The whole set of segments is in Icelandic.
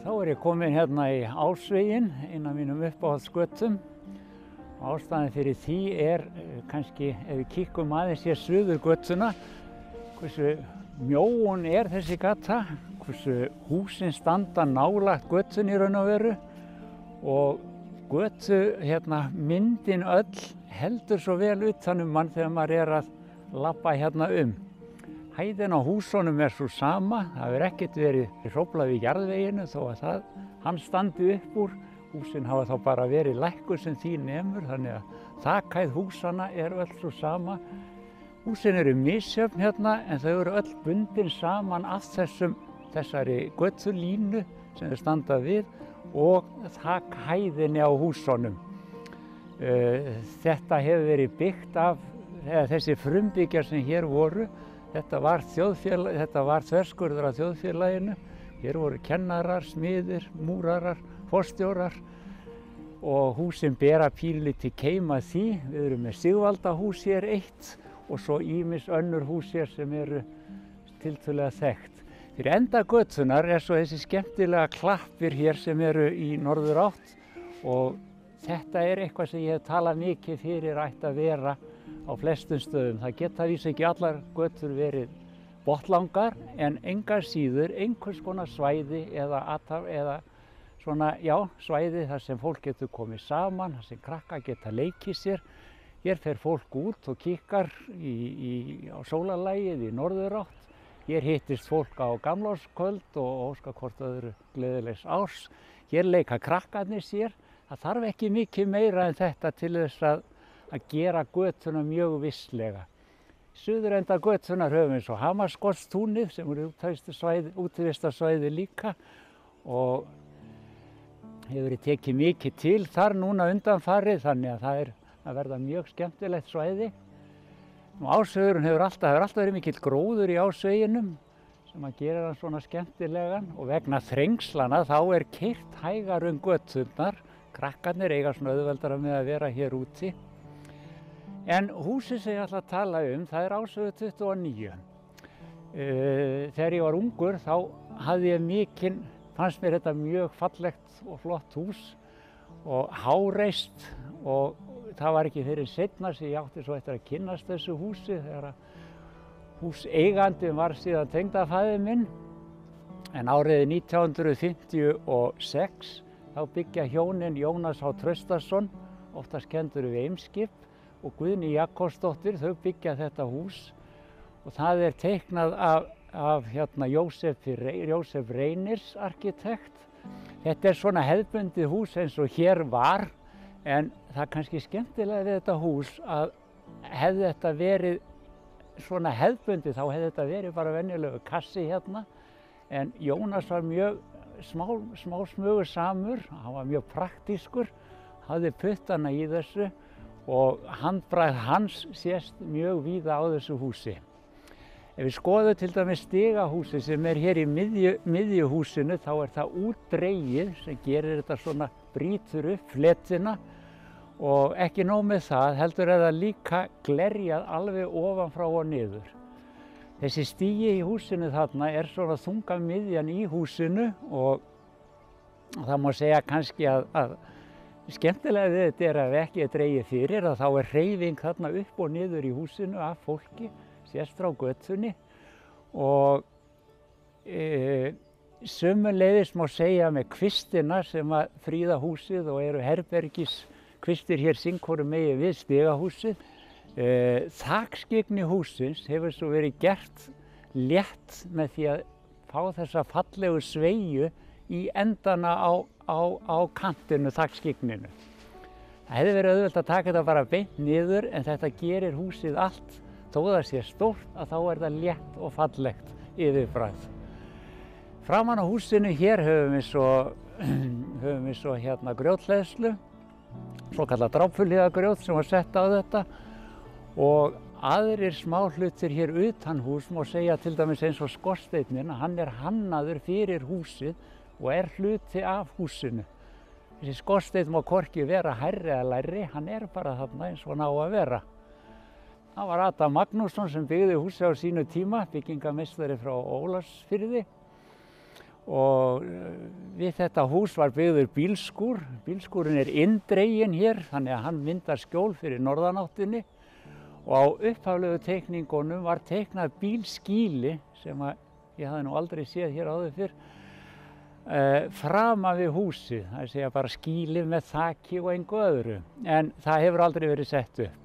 Þá ég komin hérna í Ásveginn, einn af mínum uppáhaldsgötum. Ástæðan fyrir því kannski, ef við kíkjum aðeins hér suður götuna, hversu mjó hún þessi gata, hversu húsin standa nálægt götunni í raun og veru og götu myndin öll heldur svo vel utan mann þegar maður að labba hérna Hæðin á húsunum svo sama, það hefur ekkert verið hróflað við jarðveginu þó að hann standi upp úr. Húsin hafa þá bara verið lækkuð sem því nemur, þannig að þakhæð húsanna öll svo sama. Húsin eru misjöfn hérna en þau eru öll bundin saman af þessari götulínu sem þau standa við og þakhæðinni á húsunum. Þetta hefur verið byggt af þessi frumbyggjar sem hér voru. Þetta var þverskurður af þjóðfélaginu. Hér voru kennarar, smiðir, múrarar, forstjórar og húsin bera pínlítið keim af því. Við erum með Sigvaldahús hér eitt og svo ýmis önnur hús hér sem eru tiltölulega þekkt. Fyrir enda götunnar svo þessi skemmtilega klappir hér sem eru í norðurátt og þetta eitthvað sem ég hef talað mikið fyrir ætti að vera á flestum stöðum. Það geta víst ekki allar götur verið botnlangar en engar síður einhvers konar svæði eða svona, svæði þar sem fólk getur komið saman, þar sem krakkar geta leikið sér. Hér fer fólk út og kíkar á sólarlagið í norðurátt. Hér hittist fólk á gamlárskvöld og óskar hvort öðru gleðilegs árs. Hér leika krakkarnir sér. Það þarf ekki mikið meira en þetta til þess að gera götuna mjög visslega. Suðurenda götunar höfum við svo Hamarskotstúnið sem útivistarsvæði líka og hefur verið tekið mikið til þar núna undanfarið þannig að það verða mjög skemmtilegt svæði. Ásvegurinn hefur alltaf verið mikill gróður í Ásveginum sem að gera hann svona skemmtilegan og vegna þrengslana þá keyrt hægar göturnar. Krakkarnir eiga svona auðveldara með að vera hér úti. En húsið sem ég ætla að tala það Ásvegur 29. Þegar ég var ungur þá hafði ég fannst mér þetta mjög fallegt og flott hús og háreist og það var ekki fyrir seinna sem ég átti svo eftir að kynnast þessu húsi þegar húseigandinn var síðan tengdafaðir minn. En árið 1956 þá byggja hjónin Jónas H. Traustason, oftast kenndur við Eimskip, og Guðný Jakobsdóttir, þau byggja þetta hús og það teiknað af Jósef Reynirs arkitekt. Þetta svona hefðbundið hús eins og hér var, en það kannski skemmtilega við þetta hús að hefði þetta verið svona hefðbundið þá hefði þetta verið bara venjulegu kassi hérna, en Jónas var mjög smá smugusamur, hann var mjög praktískur, hafði puttana í þessu og handbragð hans sést mjög víða á þessu húsi. Ef við skoðum til dæmis stigahúsið sem hér í miðju húsinu þá það útdregið sem gerir þetta svona, brýtur upp fletina og ekki nóg með það, heldur það líka glerjað alveg ofan frá og niður. Þessi stigi í húsinu þarna svona þungamiðjan í húsinu og það má segja kannski að skemmtilega við þetta að ekki dregið fyrir að þá hreyfing þarna upp og niður í húsinu af fólki, sést frá götunni og sömuleiðis má segja með kvistina sem að fríða húsið og eru herbergiskvistir hér singkoru megin við stigahúsið. Þakskyggni hússins hefur svo verið gert létt með því að fá þessa fallegu sveigju í endana á kantinu þakskygninu. Það hefði verið auðvelt að taka þetta bara beint niður en þetta gerir húsið allt, þó það sé stórt að þá það létt og fallegt yfirbragð. Framan á húsinu hér höfum við svo grjóthleðslu, svokallað drápfuhlíðargrjót sem var sett á þetta og aðrir smáhlutir hér utan hús má segja til dæmis eins og skorsteinninn, hann hannaður fyrir húsið og hluti af húsinu. Þessi skorsteinn má hvorki vera hærri eða lægri, hann bara þarna eins og hann á að vera. Það var Adam Magnússon sem byggði húsið á sínu tíma, byggingameistari frá Ólafsfirði. Og við þetta hús var byggður bílskúr. Bílskúrinn inndreginn hér, þannig að hann myndar skjól fyrir norðanáttinni. Og á upphaflegu teikningunum var teiknað bílskýli sem ég hafði nú aldrei séð hér áður fyrr, framan við húsið. Það segja bara skýli með þaki og engu öðru. En það hefur aldrei verið sett upp.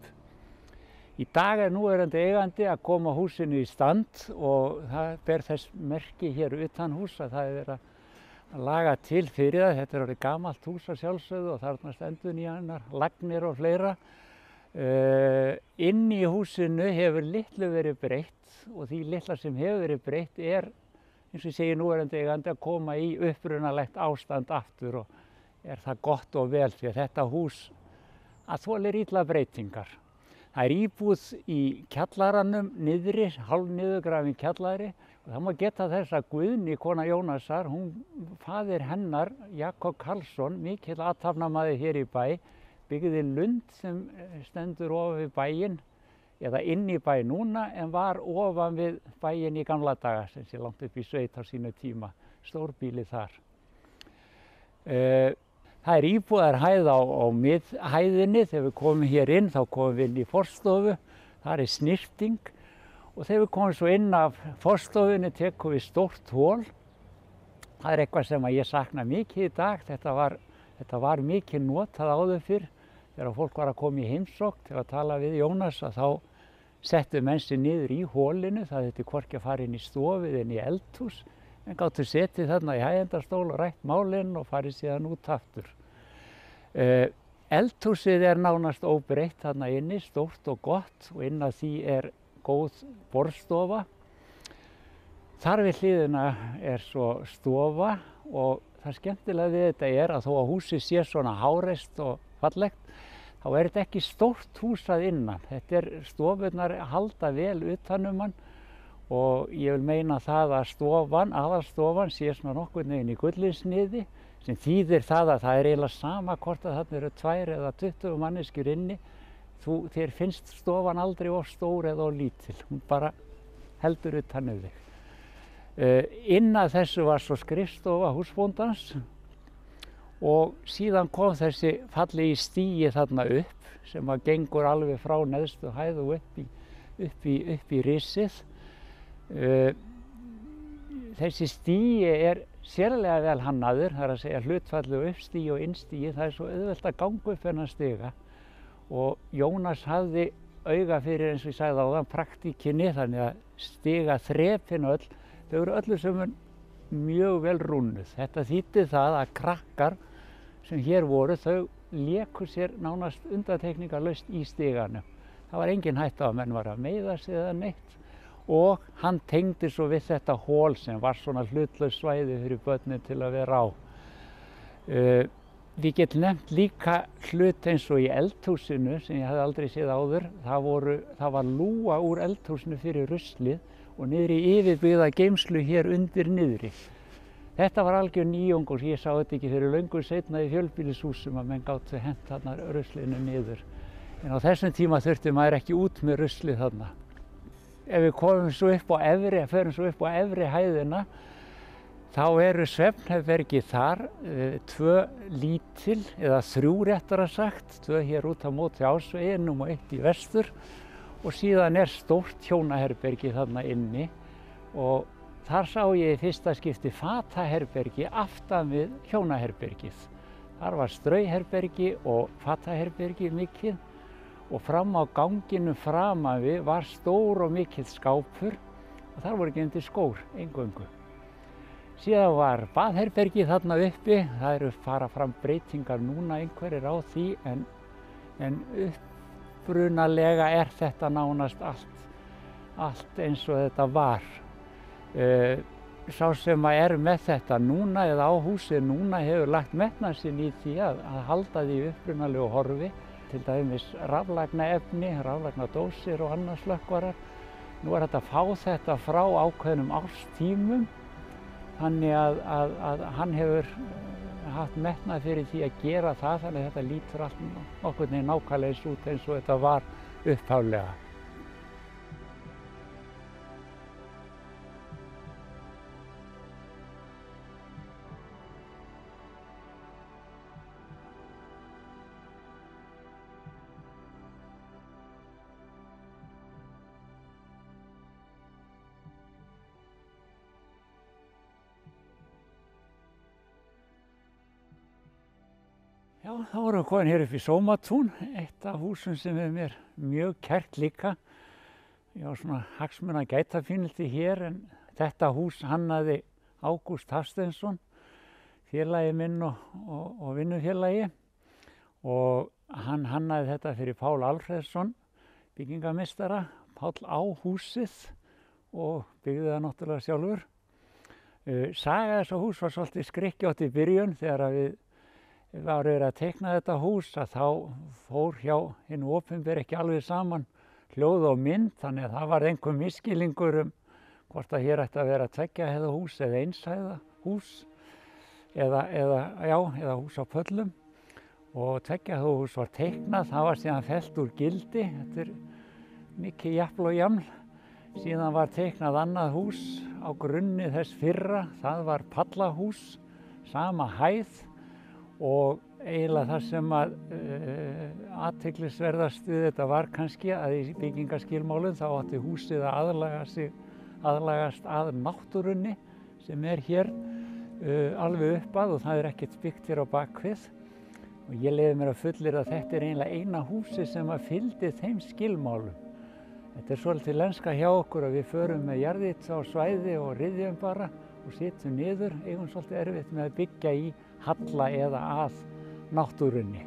Í dag núverandi eigandi að koma húsinu í stand og það ber þess merki hér utan hús að það verið að laga til fyrir það. Þetta orðið gamalt hús að sjálfsögðu og þarna stendur nýjar lagnir og fleira. Inni í húsinu hefur litlu verið breytt og því litla sem hefur verið breytt eins og ég segi núverandi eigandi að koma í upprunalegt ástand aftur og það gott og vel því að þetta hús þolir illa breytingar. Það íbúð í kjallaranum niðri, hálfniðurgrafinn kjallari og það má geta þess að Guðný, kona Jónasar, faðir hennar, Jakob Karlsson, mikill athafnamaður hér í bæ, byggði lund sem stendur ofan við bæinn, eða inn í bæ núna, en var ofan við bæinn í gamla daga, sem sé langt upp í sveit á sínu tíma, stórbýli þar. Það íbúðarhæð á miðhæðinni. Þegar við komum hér inn, þá komum við inn í forstofu. Það snyrting og þegar við komum svo inn af forstofunni tekum við stórt hól. Það eitthvað sem ég sakna mikið í dag. Þetta var mikið notað áður fyrr. Þegar fólk var að koma í heimsókn til að tala við Jónas þá settu menn sig niður í hólinu. Það þurfti hvorki að fara inn í stofið inn í eldhús. En gátu setið þarna í hægjendastól og rætt málinn og farið síðan út aftur. Eldhúsið nánast óbreytt þarna inni, stórt og gott og inn að því góð borðstofa. Þar við hliðina svo stofa og það skemmtilega við þetta að þó að húsið sé svona háreist og fallegt, þá þetta ekki stórt hús að innan. Þetta stofurnar halda vel utan hann. Og ég vil meina það að aðalstofan sé svona nokkurn veginn í gullinsniði sem þýðir það að það eiginlega sama hvort að þarna eru 2 eða 20 manneskjur inni. Þér finnst stofan aldrei of stór eða of lítil, hún bara heldur utan um þig. Inn að þessu var svo skrifstofa húsbóndans og síðan kom þessi fallegi stigi þarna upp sem gengur alveg frá neðstu hæð og upp í risið. Þessi stigi sérlega vel hannaður, það að segja hlutfallið uppstigi og innstigi, það svo auðvelt að ganga upp þennan stiga og Jónas hafði auga fyrir, eins og ég sagði áðan, praktíkinni, þannig að stiga þrepin öll, þau eru öllu sömur mjög vel rúnuð. Þetta þýddi það að krakkar sem hér voru, þau léku sér nánast undantekningarlaust í stiganum. Það var engin hætta á að menn var að meiða sig eða neitt. Og hann tengdi svo við þetta hól sem var svona hlutlaust svæði fyrir börnin til að vera á. Við getum nefnt líka hlut eins og í eldhúsinu sem ég hafði aldrei séð áður. Það var lúga úr eldhúsinu fyrir ruslið og niður í yfirbyggða geymslu hér undir niðri. Þetta var algjör nýjung og ég sá þetta ekki fyrir löngu seinna í fjölbýlishúsum að menn gátu hent þarna ruslinu niður. En á þessum tíma þurfti maður ekki út með ruslið þarna. Ef við komum svo upp á efri hæðina, þá eru svefnherbergi þar, 2 lítil, eða 3 réttara sagt, 2 hér út á móti Ásveginum og 1 í vestur og síðan stórt hjónaherbergi þarna inni og þar sá ég í fyrsta skipti fataherbergi aftan við hjónaherbergið. Þar var strauherbergi og fataherbergi mikið og fram á ganginum framan við var stór og mikill skápur og þar voru geymdir skór eingöngu. Síðan var baðherbergi þarna uppi, það fara fram breytingar núna einhverjir á því en upprunalega þetta nánast allt eins og þetta var. Sá sem með þetta núna eða á húsið núna hefur lagt metnað sinn í því að halda því upprunalegu horfi. Til dæmis raflagnaefni, raflagnadósir og annars slökkvarar. Nú hægt að fá þetta frá ákveðnum árstímum þannig að hann haft metnað fyrir því að gera það, þannig að þetta lítur allt nokkurn veginn nákvæmlega út eins og þetta var upphaflega. Já, þá vorum við komin hér upp í Sómatún, eitt af húsum sem er mér mjög kært líka. Ég var svona hagsmuna að gæta pínulítið hér, en þetta hús hannaði Ágúst Hafsteinsson, félagi minn og vinnufélagi, og hann hannaði þetta fyrir Pál Alfreðsson, byggingameistara. Páll á húsið og byggði það náttúrulega sjálfur. Saga þessa hús var svolítið skrykkjótt í byrjun. Þegar við varum verið að teikna þetta hús, að þá fór hjá hinu opinbera ekki alveg saman hljóð og mynd, þannig að það var einhver misskilningur hvort að hér ætti að vera 2 hæða hús eða 1 hæða hús eða hús á pöllum. Og 2 hæða hús var teiknað, það var síðan fellt úr gildi. Þetta er mikið japl og jaml. Síðan var teiknað annað hús á grunni þess fyrra, það var pallahús, sama hæð. Og eiginlega það sem að athyglisverðast við þetta var kannski að í byggingaskilmálum þá átti húsið að aðlagast að náttúrunni sem er hér alveg uppað, og það er ekkert byggt hér á bakvið. Og ég leyfi mér að fullyrða að þetta er eiginlega eina húsið sem að fylgdi þeim skilmálum. Þetta er svolítið lenska hjá okkur að við förum með jarðhita á svæði og ryðjum bara og sitjum niður, eigum svolítið erfitt með að byggja í halla eða að náttúrunni.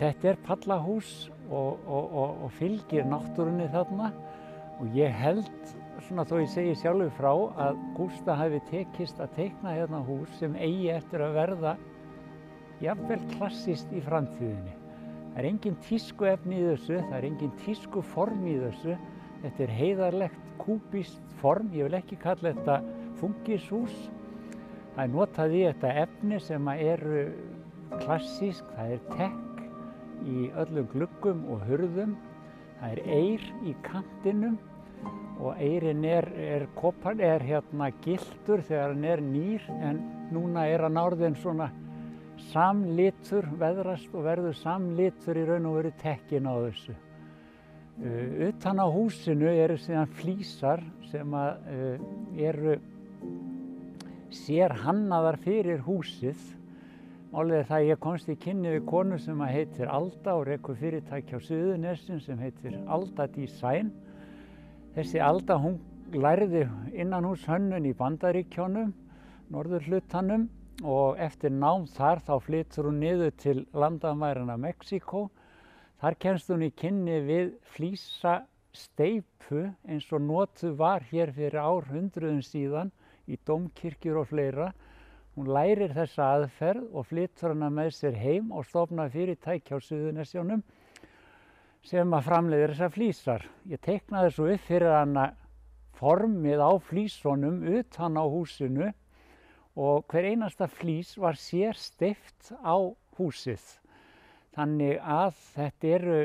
Þetta er pallahús og fylgir náttúrunni þarna, og ég held, svona þó ég segi sjálfur frá, að Gústa hafi tekist að teikna hérna hús sem eigi eftir að verða jafnvel klassískt í framtíðinni. Það er engin tískuefni í þessu, það er engin tískuform í þessu. Þetta er heiðarlegt kúbískt form, ég vil ekki kalla þetta fungishús. Það er notað í þetta efni sem eru klassísk, það er tekk í öllum gluggum og hurðum, það er eir í kantinum, og eirinn er hérna giltur þegar hann er nýr, en núna er hann orðinn svona samlitur, veðrast og verður samlitur í raun og veru tekkin á þessu. Utan á húsinu eru síðan flísar sem eru sérhannaðar fyrir húsið. Málið er það að ég komst í kynni við konu sem heitir Alda og rekur fyrirtæki á Suðurnesjum sem heitir Alda Design. Þessi Alda, hún lærði innanhúshönnun í Bandaríkjunum, norðurhlutanum, og eftir nám þar þá flytur hún niður til landamæranna Mexíkó. Þar kemst hún í kynni við flísasteypu eins og notuð var hér fyrir árhundruðum síðan í dómkirkjur og fleira. Hún lærir þessa aðferð og flytur hana með sér heim og stofnar fyrirtæki á Suðurnesjunum sem að framleiðir þessar flísar. Ég teiknaði svo upp fyrir hana formið á flísunum utan á húsinu, og hver einasta flís var sérsteypt á húsið. Þannig að þetta eru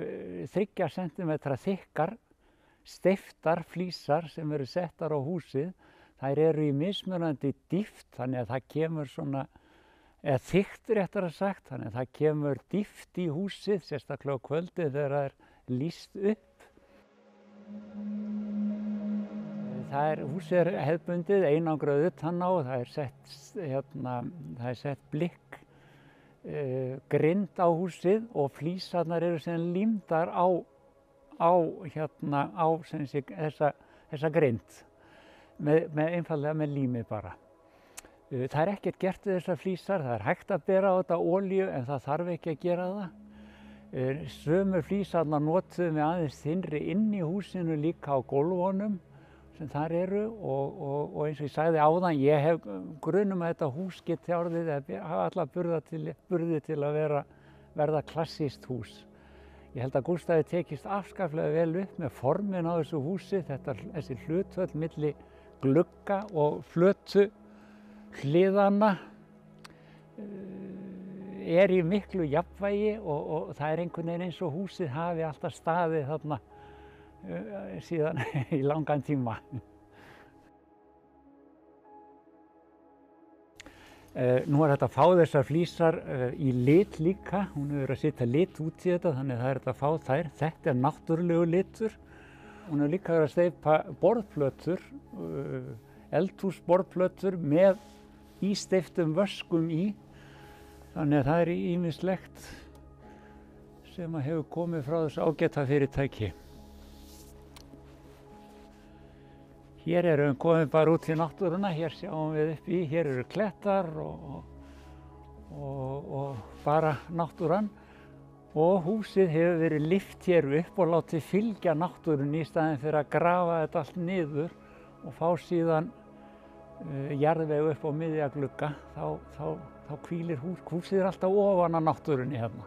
3 cm þykkar steyptar flísar sem eru settar á húsið. Þær eru í mismunandi dýpt, þannig að það kemur svona, eða þykkt réttara sagt, þannig að það kemur dýpt í húsið, sérstaklega á kvöldið þegar það er lýst upp. Húsið er hefðbundið, einangrað utan á, það er sett blikk, grind á húsið, og flísarnar eru sem límdar á þessa grind, einfaldlega með lími bara. Það er ekkert gert við þessar flísar, það er hægt að bera á þetta olíu en það þarf ekki að gera það. Sömu flísarnar notuðum við aðeins þynnri inn í húsinu líka á gólfunum sem þar eru, og eins og ég sagði áðan, ég hef grunum að þetta hús geti orðið eða hafa alla burði til að verða klassískt hús. Ég held að Gústafi tekist afskaplega vel upp með formin á þessu húsi, þessi hlutföll milli glugga og flötu hliðanna í miklu jafnvægi og það einhvern veginn eins og húsið hafi alltaf staðið þarna síðan í langan tíma. Nú hægt að fá þessar flísar í lit líka, hún hefur að setja lit út í þetta þannig að það hægt að fá þær. Þetta náttúrulegu litur. Hún hefur líka verið að steypa borðplötur, eldhúsborðplötur með ísteyptum vöskum í. Þannig að það ýmislegt sem hefur komið frá þessu ágæta fyrirtæki. Hér erum við komin bara út í náttúruna, hér sjáum við upp í, hér eru klettar og bara náttúran. Og húsið hefur verið lyft hér upp og látið fylgja náttúrunni í staðinn fyrir að grafa þetta allt niður og fá síðan jarðveg upp á miðja glugga. Þá hvílir húsið alltaf ofan á náttúrunni hérna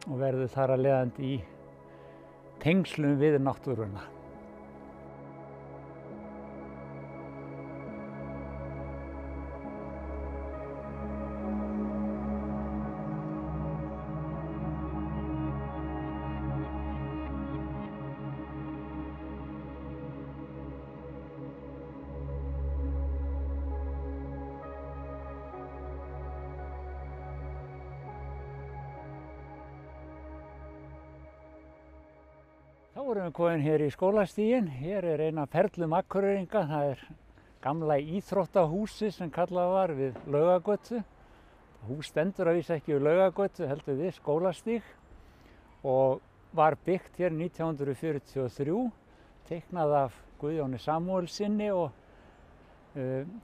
og verður þar að leiðandi í tengslum við náttúruna. Þá erum við komin hér í skólastíginn. Hér er ein af perlum Akureyringa. Það gamla íþróttahúsi sem kallað var við Laugagötu. Hús stendur að vísa ekki við Laugagötu, heldur við skólastíg og var byggt hér 1943, teiknað af Guðjóni Samúelssyni og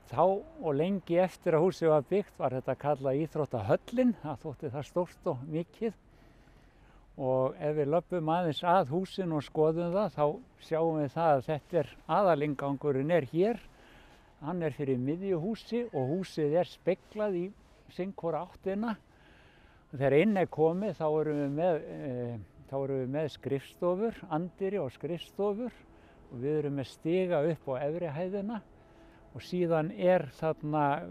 þá og lengi eftir að húsið var byggt var þetta kallað íþróttahöllin. Það þótti það stórt og mikið. Og ef við löbbum aðeins að húsinu og skoðum það, þá sjáum við það að þetta aðalinnggangurinn hér. Hann fyrir miðju húsi og húsið speglað í hvora áttina. Þegar inn komið þá erum við með skrifstofur, anddyri og skrifstofur og við erum með stiga upp á efri hæðina og síðan þarna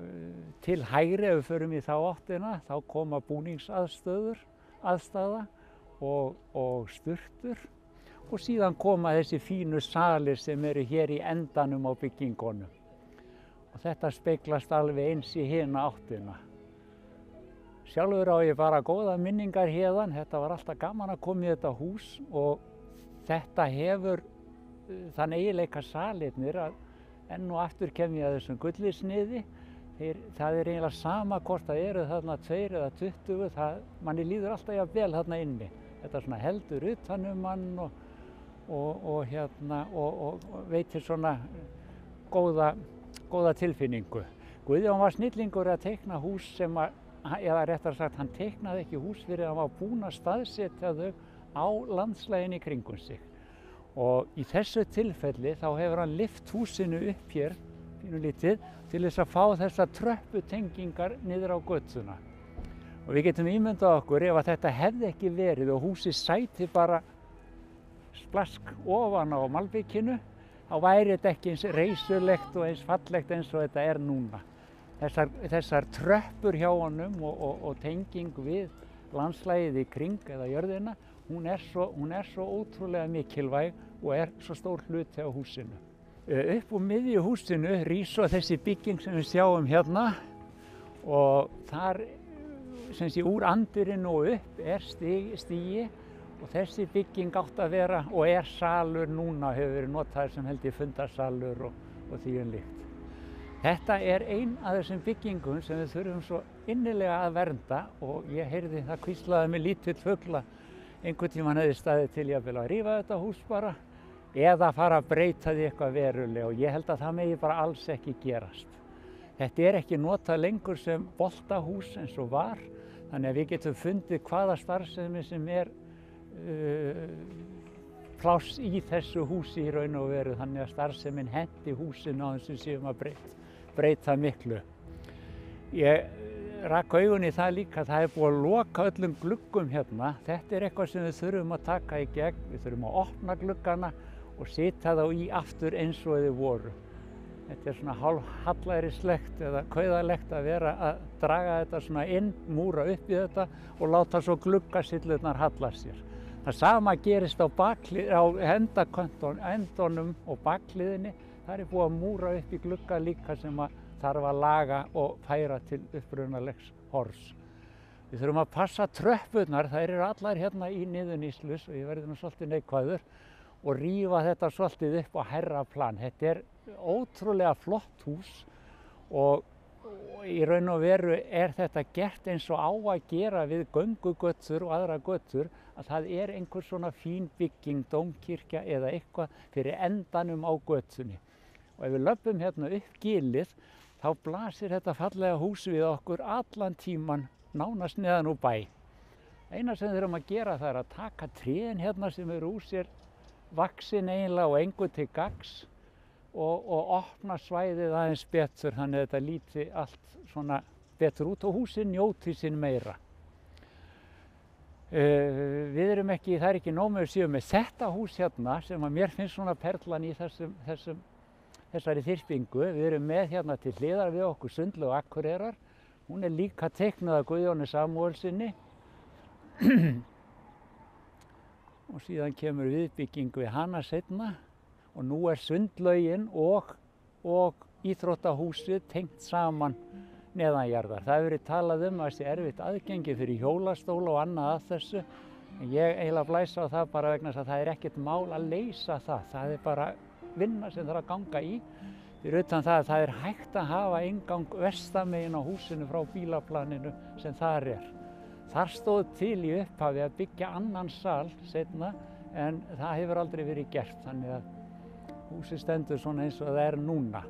til hægri ef við förum í þá áttina, þá koma búningsaðstaða og sturtur og síðan koma þessi fínu salir sem eru hér í endanum á byggingunum. Og þetta speglast alveg eins í hina áttina. Sjálfur á ég bara góða minningar héðan. Þetta var alltaf gaman að koma í þetta hús og þetta hefur þann eiginleika salirnir að enn og aftur kem ég að þessum gullisniði. Það eiginlega sama hvort það eru þarna 2 eða 20, manni líður alltaf jafn vel þarna inni. Þetta svona heldur utan mann og veitir svona góða tilfinningu. Guðjón var snillingur að teikna hús eða réttar sagt, hann teiknaði ekki hús fyrir að hann var búinn að staðsetja þau á landslaginu í kringum sig. Og í þessu tilfelli þá hefur hann lyft húsinu upp hér, pínulítið, til þess að fá þessar tröpputengingar niður á götuna. Og við getum ímyndað okkur ef að þetta hefði ekki verið og húsið sæti bara splask ofan á malbikinu, þá væri þetta ekki eins reisulegt og eins fallegt eins og þetta núna. Þessar tröppur hjá honum og tenging við landslagið í kring eða jörðina, hún svo ótrúlega mikilvæg og svo stór hluti á húsinu. Upp úr miðju húsinu rís svo þessi bygging sem við sjáum hérna og þar úr andyrinu og upp stigi og þessi bygging átt að vera og salur núna, hefur verið notaður sem held ég fundarsalur og því líkt. Þetta ein af þessum byggingum sem við þurfum svo innilega að vernda og ég heyrði það hvíslaði með lítill fugla einhvern tímann hefði staðið til jafnvel að rífa þetta hús bara eða fara að breyta því eitthvað verulega og ég held að það megi bara alls ekki gerast. Þetta ekki notað lengur sem boltahús eins og var, þannig að við getum fundið hvaða starfsemi sem pláss í þessu húsi í raun og veru, þannig að starfsemin henti húsinu á þessum séum að breyta miklu. Ég rak augun í það líka, það búið að loka öllum gluggum hérna. Þetta eitthvað sem við þurfum að taka í gegn, við þurfum að opna gluggana og setja þá í aftur eins og þau voru. Þetta svona hálf hallærislegt eða kauðalegt að vera að draga þetta svona inn, múra upp í þetta og láta svo gluggasillurnar halla sér. Það sama gerist á endunum og bakliðinni. Það búið að múra upp í glugga líka sem þarf að laga og færa til upprunalegs horfs. Við þurfum að passa tröppurnar, þær eru allar hérna í niðurníðslus og ég verði nú svolítið neikvæður og rífa þetta svolítið upp á hærra plan. Þetta ótrúlega flott hús og í raun og veru þetta gert eins og á að gera við göngugötur og aðra götur, að það einhver svona fín bygging, dómkirkja eða eitthvað fyrir endanum á götunni. Og ef við löpum hérna upp gilið, þá blasir þetta fallega hús við okkur allan tíman, nánast neðan úr bæ. Eina sem við þurfum að gera það að taka trén hérna sem eru úr sér vaxin eiginlega og engu til gagns og opna svæðið aðeins betur þannig að þetta líti allt svona betur út og húsin njóti sín meira. Við erum ekki, það ekki nóg með að séu með þetta hús hérna sem að mér finnst svona perlan í þessari þyrpingu. Við erum með hérna til hliðar við okkur Sundlaug Akureyrar. Hún líka teiknuð af Guðjóni Samúelssyni. Og síðan kemur viðbygging við hana seinna og nú Sundlaugin og íþróttahúsið tengt saman neðanjarðar. Það hefur verið talað að það sé erfitt aðgengi fyrir hjólastóla og annað að þessu. En ég eiginlega blæsa á það bara vegna þess að það ekkert mál að leysa það. Það bara vinna sem þarf að ganga í. Fyrir utan það að það hægt að hafa inngang vestamegin á húsinu frá bílaplaninu sem þar Þar stóð til í upphafi að byggja annan sal seinna en það hefur aldrei verið gert þannig að húsið stendur svona eins og það núna.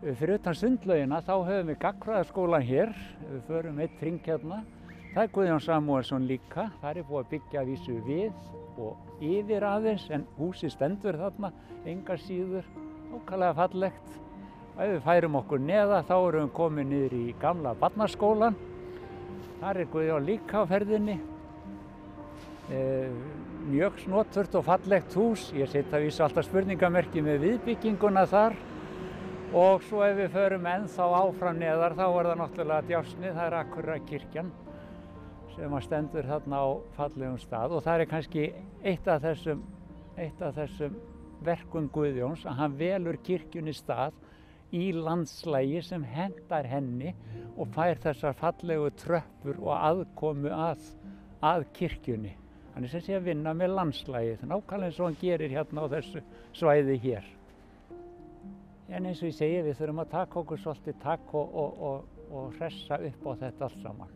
Fyrir utan Sundlaugina þá höfum við Gagnfræðaskólann hér, við förum einn hring hérna. Það Guðjón Samúelsson líka, þar búið að byggja að vísu við og yfir aðeins en húsið stendur þarna, engar síður, ákaflega fallegt. Og ef við færum okkur neða þá erum við komin niður í gamla barnaskólann. Þar Guðjón líka á ferðinni. Mjög snoturt og fallegt hús. Ég set að vísu alltaf spurningamerki með viðbygginguna þar. Og svo ef við förum ennþá áfram neðar þá það náttúrulega Djásnið, það Akureyrarkirkjan sem stendur þarna á fallegum stað. Og það kannski eitt af þessum verkum Guðjóns að hann velur kirkjunni stað í landslagi sem hentar henni og fær þessar fallegu tröppur og aðkomu að kirkjunni. Hann sem sé að vinna með landslagið, nákvæmlega eins og hann gerir hérna á þessu svæði hér. En eins og ég segi, við þurfum að taka okkur svolítið takk og hressa upp á þetta allt saman.